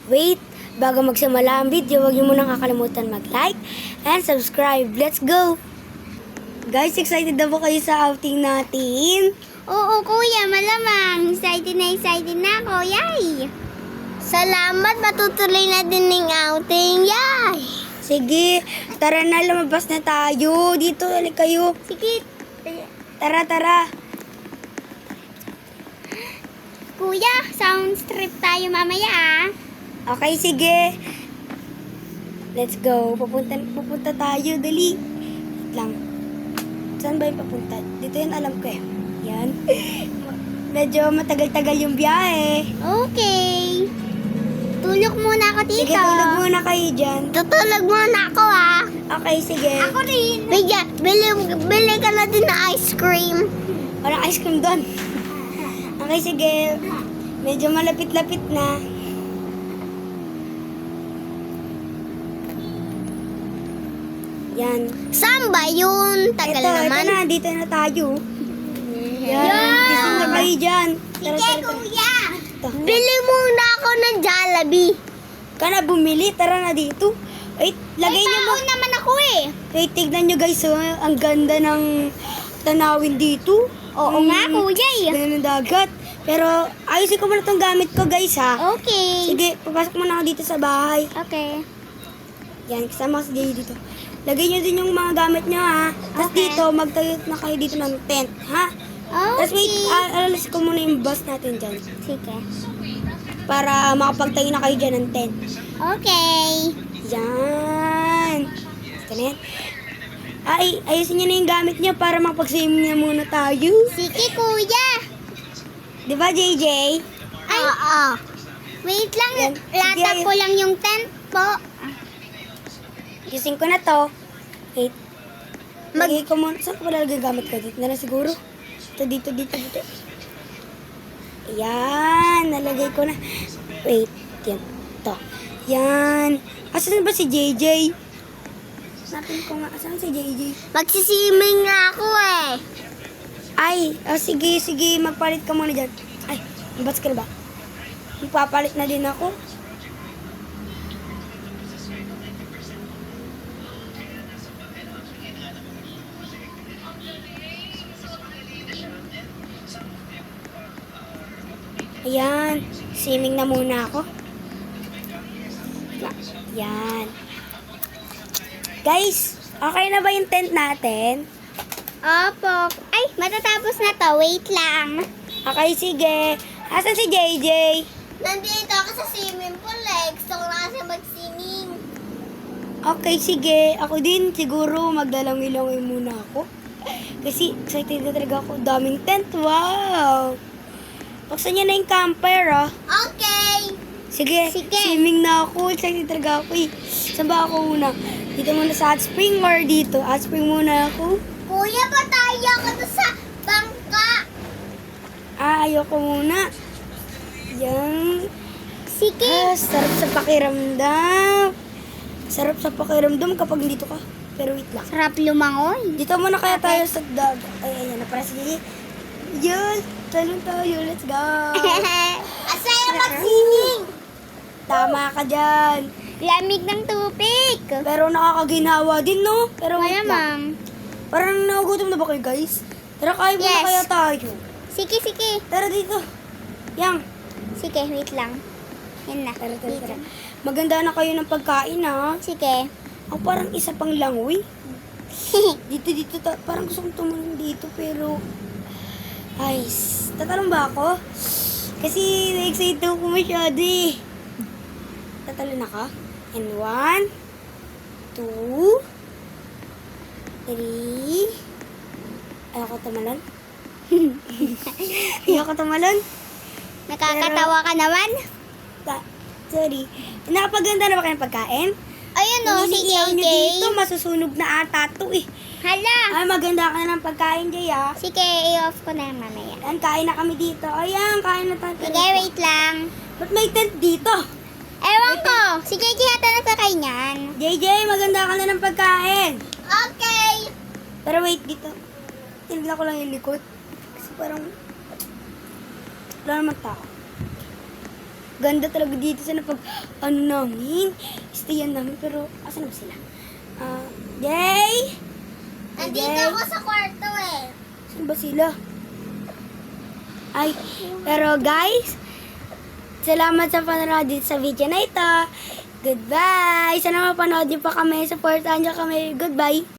wait, bago magsimula ang video, huwag niyo munang kakalimutan mag-like and subscribe. Let's go! Guys, excited na po kayo sa outing natin? Oo, kuya, malamang. Excited na ako. Yay! Salamat, matutuloy na din ng outing. Yay! Sige, tara na, lumabas na tayo. Dito, ulit kayo. Sige. Tara. Kuya, sound trip tayo mamaya ah. Okay, sige. Let's go. Pupunta tayo. Dali. Wait lang. Saan ba yung papunta? Dito yun, alam ko eh. Yan. Medyo matagal-tagal yung biyahe. Okay. Tulog muna ako dito. Sige, tulog muna kayo dyan. Tutulog muna ako ah. Okay, sige. Ako rin. Bili ka na din na ice cream. Walang ice cream doon. Okay, sige. Medyo malapit-lapit na. Yan. Saan ba yun? Tagal naman. Ito na. Dito na tayo. Yan. Yeah. Dito na kayo dyan. Sige, kuya. Ito. Bili muna ako ng Jollibee. Ka na bumili. Tara na dito. Wait, lagay May niyo mo. tao naman ako eh. Wait, tignan nyo guys. Oh, ang ganda ng tanawin dito. Oo nga, kuya eh. Ganda ng dagat. Pero ayusin ko muna itong gamit ko guys ha. Okay. Sige, papasok muna ako dito sa bahay. Okay. Yan, kasama ko si Jay dito. Lagay nyo din yung mga gamit nyo ha. Tapos Okay. dito, magtayo na kayo dito ng tent ha. Okay. Tapos wait, alalis ko muna yung bus natin dyan. Sige. Para makapagtayo na kayo dyan ng tent. Okay. Yan. Ito na yan. Ay, ayusin nyo na yung gamit nyo para makapag-swimming na muna tayo. Sige, kuya. Di ba, JJ? Ay. Oo. Wait lang. Yan. Sige, Latag ko lang yung tent po. Ayusin ko na to. Wait. Lagay ko muna. Saan ko pala lagay yung gamit ko? Dito na lang siguro. Dito. Ayan. Nalagay ko na. Wait. Yan. To. Yan. Asan ba si JJ? Napin ko nga. Asan si JJ? Magsisiming nga ako eh. Ay, sige, magpalit ka muna dyan. Ay, bats ka na ba? Magpapalit na din ako. Ayan, swimming na muna ako. Yan. Guys, okay na ba yung tent natin? Opo. Ay, matatapos na to. Wait lang. Okay, sige. Asan si JJ? Nandito ako sa swimming pool eh. Gusto ko na kasi mag-swimming. Okay, sige. Ako din, siguro maglalangoy-langoy muna ako. Kasi excited na talaga ako. Daming tent. Wow! Buksan niya na yung camper, ah. Okay. Sige, Sige. swimming na ako. Excited talaga ako, eh. Saan ba ako muna? Dito muna sa hot spring or dito? Hot spring muna ako. Kuya, pataya ka to sa bangka. Ayoko muna. Yan. Sige. Sarap sa pakiramdam. Sarap sa pakiramdam kapag dito ka. Pero wait lang. Sarap lumangoy. Dito muna kaya tayo sa dag. Ay, ayan na para sige. Yan. Talon tayo. Let's go. Asaya mag-swimming. Tama ka dyan. Lamig ng tubig. Pero nakakaginawa din, no? Pero wait lang. Malamang. Parang nagugutom na ba kayo, guys? Tara, kain muna Yes. kaya tayo. Sige. Tara dito. Yang. Sige, wait lang. Yan na. Tara. Dito. Maganda na kayo ng pagkain, ha? Sige. Ako parang isa pang langoy. Dito. Parang gusto kong tumalon dito, pero... Ay, tatalon ba ako? Kasi na-excite ako masyado eh. Tatalon ako? And 1, 2, 3... Ayoko tumalon. Ayoko tumalon. Nakakatawa ka naman. Sorry. Nakapaganda na ba kayo ng pagkain? Ayun o, si Iniiyaw nyo JJ. dito, masusunog na ata to eh. Hala. Ay, maganda ka na ng pagkain, Jay, ah. Sige, i-off ko na mamaya. Ayan, kain na kami dito. Ayan, kain na tayo. Sige, wait lang. Ba't may tent dito? Ewan ko. Si JJ hata nagkakay niyan. JJ, maganda ka na ng pagkain. Okay. Pero wait, dito. Tinignan ko lang yung likod. Kasi parang wala naman tao. ganda talaga dito sa napag, ano namin, stayan namin, pero, asan na ba sila? Jay? Nandito ako sa kwarto eh. Saan ba sila? Ay, pero guys, salamat sa panonood dito sa video na ito. Goodbye! Sana mapanood niyo pa kami, supportahan niyo kami. Goodbye!